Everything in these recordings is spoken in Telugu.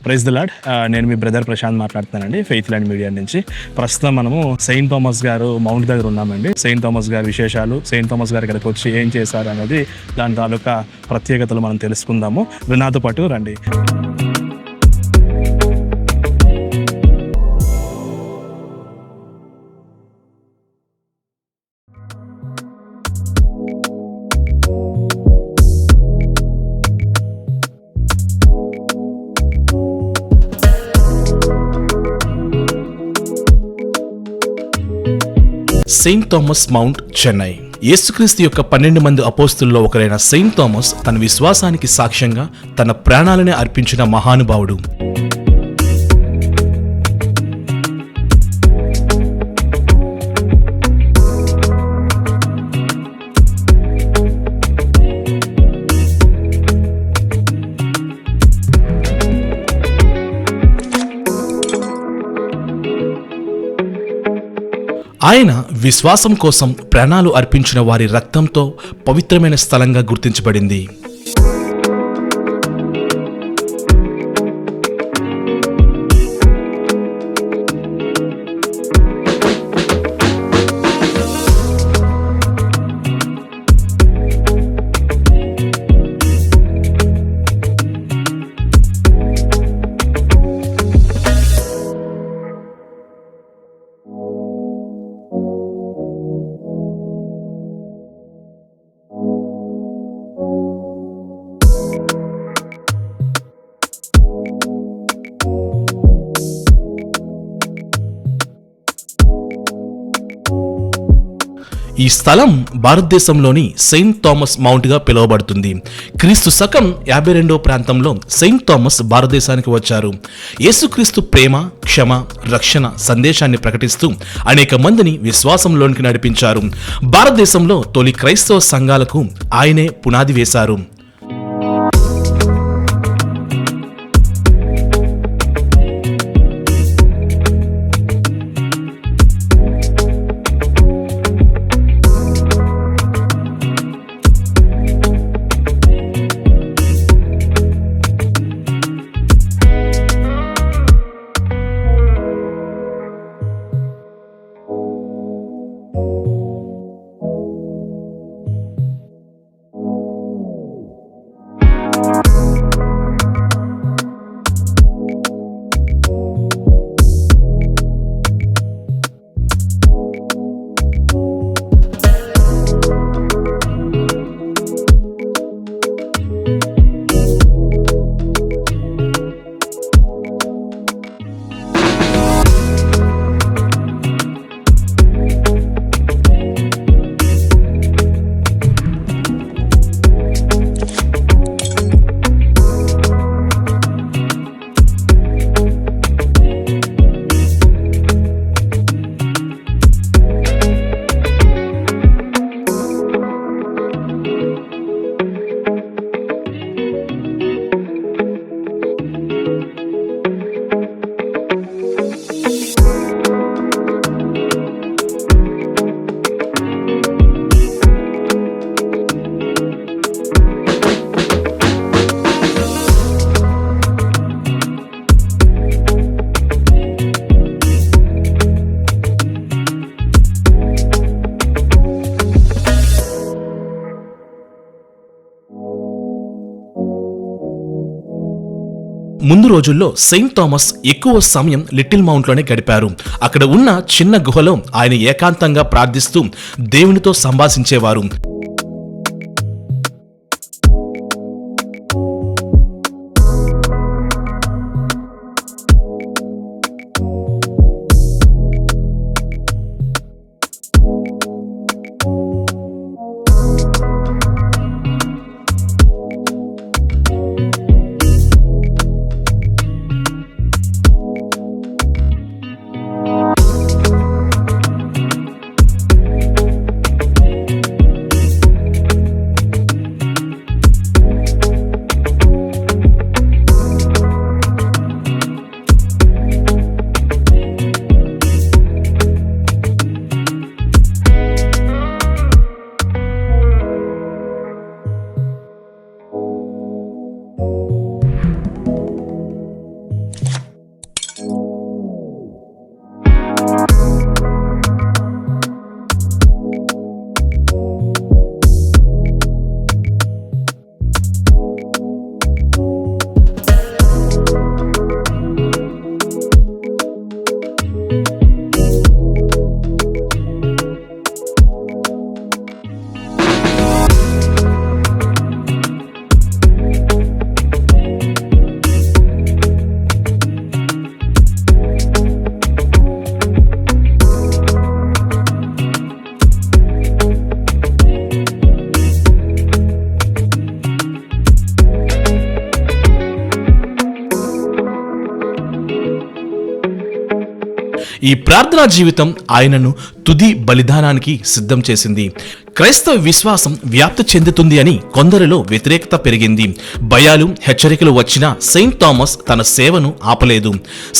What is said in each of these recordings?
Praise the lord. నేను మీ బ్రదర్ ప్రశాంత్ మాట్లాడుతున్నానండి, ఫెయిత్ ల్యాండ్ మీడియా నుంచి. ప్రస్తుతం మనము సెయింట్ థామస్ గారు మౌంట్ దగ్గర ఉన్నామండి. సెయింట్ థామస్ గారి విశేషాలు, సెయింట్ థామస్ గారు ఇక్కడికి వచ్చి ఏం చేశారు అనేది, దాని తాలూకా ప్రత్యేకతలు మనం తెలుసుకుందాము. నాతో పాటు రండి. Saint Thomas mount, Chennai. యేసుక్రీస్తు యొక్క 12 మంది అపోస్తుల్లో ఒకరైన సెయింట్ థామస్ తన విశ్వాసానికి సాక్ష్యంగా తన ప్రాణాలనే అర్పించిన మహానుభావుడు. ఆయన విశ్వాసం కోసం ప్రాణాలు అర్పించిన వారి రక్తంతో పవిత్రమైన స్థలంగా గుర్తించబడింది. ఈ స్థలం భారతదేశంలోని సెయింట్ థామస్ మౌంట్ గా పిలువబడుతుంది. క్రీస్తు శకం 52వ ప్రాంతంలో సెయింట్ థామస్ భారతదేశానికి వచ్చారు. యేసుక్రీస్తు ప్రేమ, క్షమ, రక్షణ సందేశాన్ని ప్రకటిస్తూ అనేక మందిని విశ్వాసంలోనికి నడిపించారు. భారతదేశంలో తొలి క్రైస్తవ సంఘాలకు ఆయనే పునాది వేశారు. ముందు రోజుల్లో సెయింట్ థామస్ ఎక్కువ సమయం లిటిల్ మౌంట్లోనే గడిపారు. అక్కడ ఉన్న చిన్న గుహలో ఆయన ఏకాంతంగా ప్రార్థిస్తూ దేవునితో సంభాషించేవారు. ఈ ప్రార్థనా జీవితం ఆయనను తుది బలిదానానికి సిద్ధం చేసింది. క్రైస్తవ విశ్వాసం వ్యాప్తి చెందుతుంది అని కొందరిలో వ్యతిరేకత పెరిగింది. భయాలు, హెచ్చరికలు వచ్చినా సెయింట్ థామస్ తన సేవను ఆపలేదు.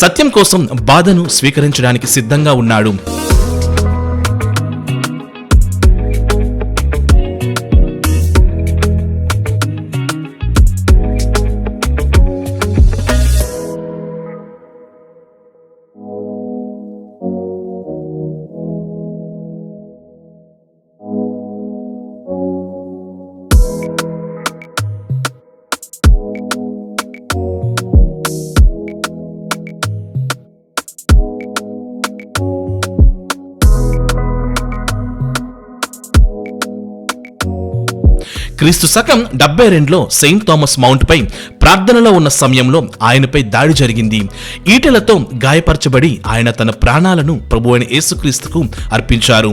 సత్యం కోసం బాధను స్వీకరించడానికి సిద్ధంగా ఉన్నాడు. క్రీస్తు శకం 72లో సెయింట్ థామస్ మౌంట్ పై ప్రార్థనలో ఉన్న సమయంలో ఆయనపై దాడి జరిగింది. ఈటెలతో గాయపరచబడి ఆయన తన ప్రాణాలను ప్రభువైన యేసుక్రీస్తుకు అర్పించారు.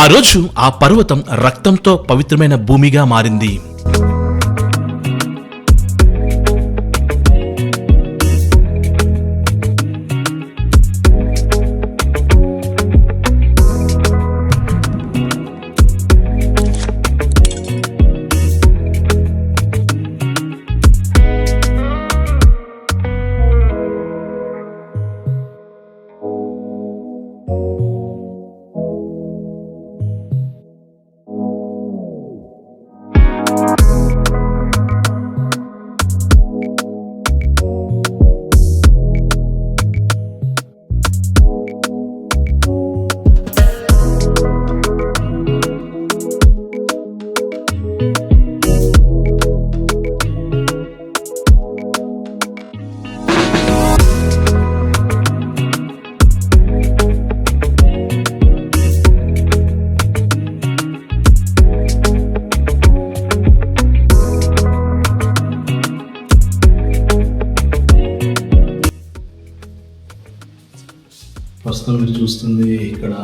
ఆ రోజు ఆ పర్వతం రక్తంతో పవిత్రమైన భూమిగా మారింది. ప్రస్తుతం మీరు చూస్తుంది ఇక్కడ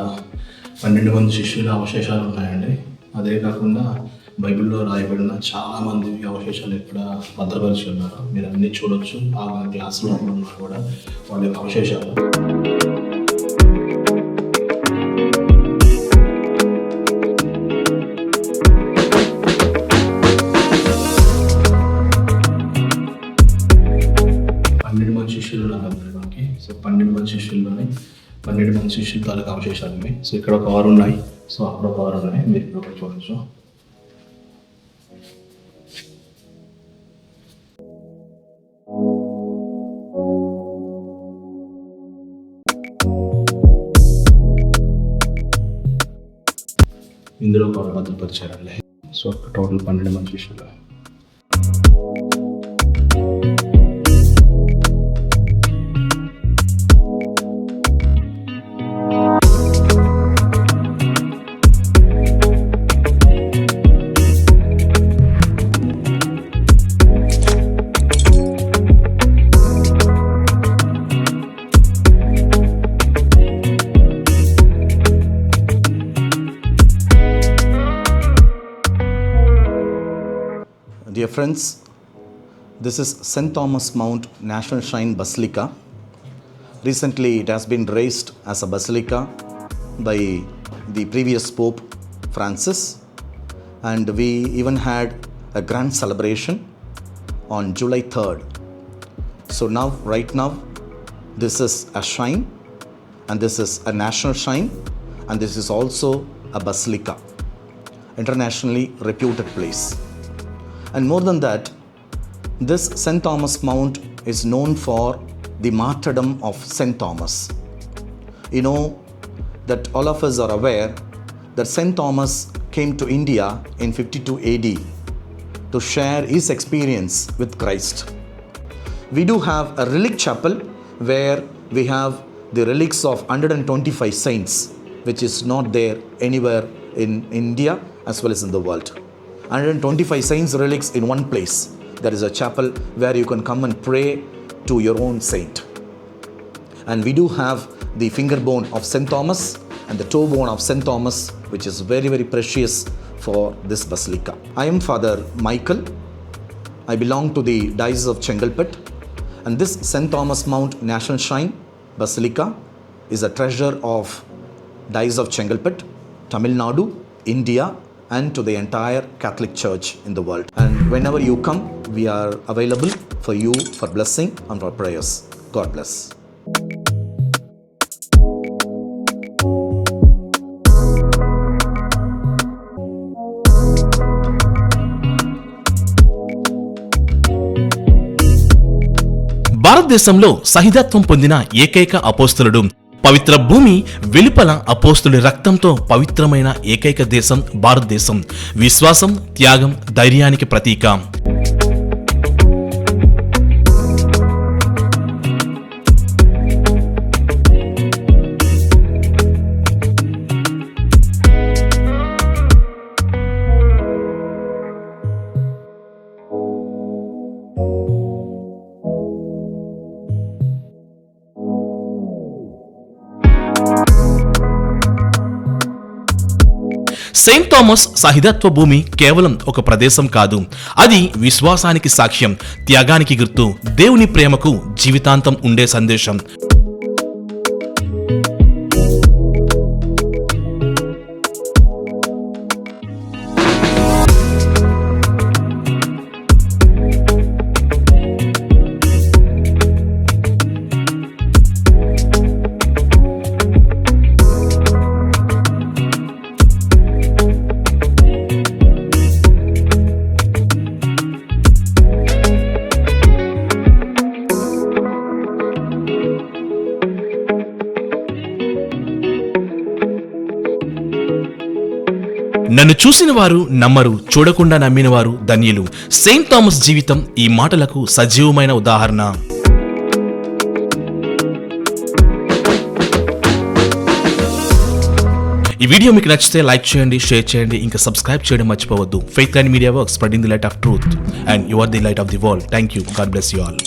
12 మంది శిష్యుల అవశేషాలు ఉన్నాయండి. అదే కాకుండా బైబిల్లో రాయబడిన చాలా మంది అవశేషాలు ఇక్కడ భద్రపరిచి ఉన్నారు. మీరు అన్ని చూడొచ్చు. ఆ గ్లాసులో ఉన్నారు కూడా వాళ్ళ యొక్క అవశేషాలు. సో 12 మంది శిష్యుల్లోనే 12 మంది శిష్యుల తాలూకు అవశేషాలు ఉన్నాయి. సో ఇక్కడ ఒక 6 ఉన్నాయి. సో అక్కడ ఒక 6 ఉన్నాయి. మీరు ఇక్కడ ఒకటి చూడొచ్చు. ఇందులో ఒక భద్రపరిచారండి. సో టోటల్ 12 మంది శిష్యులు. Dear friends, this is St. Thomas Mount National Shrine Basilica. Recently it has been raised as a basilica by the previous Pope Francis, and we even had a grand celebration on July 3rd. So right now, this is a shrine, and this is a national shrine, and this is also a basilica, internationally reputed place. And more than that, this St. Thomas Mount is known for the martyrdom of St. Thomas. You know that all of us are aware that St. Thomas came to India in 52 AD to share his experience with Christ. We do have a relic chapel where we have the relics of 125 saints, which is not there anywhere in India as well as in the world. 125 saints relics in one place. There is a chapel where you can come and pray to your own saint. And we do have the finger bone of St. Thomas and the toe bone of St. Thomas, which is very, very precious for this basilica. I am Father Michael. I belong to the Diocese of Chengalpet, and this St. Thomas Mount National Shrine Basilica is a treasure of Diocese of Chengalpet, Tamil Nadu, India, and to the entire Catholic Church in the world. And whenever you come, we are available for you for blessing and for prayers. God bless. భారతదేశంలో సహితత్వం పొందిన ఏకైక అపోస్తలుడు, పవిత్ర భూమి వెలుపల అపోస్తుడి రక్తంతో పవిత్రమైన ఏకైక దేశం భారతదేశం. విశ్వాసం, త్యాగం, ధైర్యానికి ప్రతీక. సెయింట్ థామస్ సహితత్వ భూమి కేవలం ఒక ప్రదేశం కాదు, అది విశ్వాసానికి సాక్ష్యం, త్యాగానికి గుర్తు, దేవుని ప్రేమకు జీవితాంతం ఉండే సందేశం. నన్ను చూసిన వారు నమ్మరు, చూడకుండా నమ్మిన వారు ధన్యులు. సెయింట్ థామస్ జీవితం ఈ మాటలకు సజీవమైన ఉదాహరణ. ఈ వీడియో మీకు నచ్చితే లైక్ చేయండి, షేర్ చేయండి, ఇంకా సబ్స్క్రైబ్ చేయడం మర్చిపోవద్దు. Faith Land Media Works, spreading the light of truth, and you are the light of the world. Thank you. God bless you all.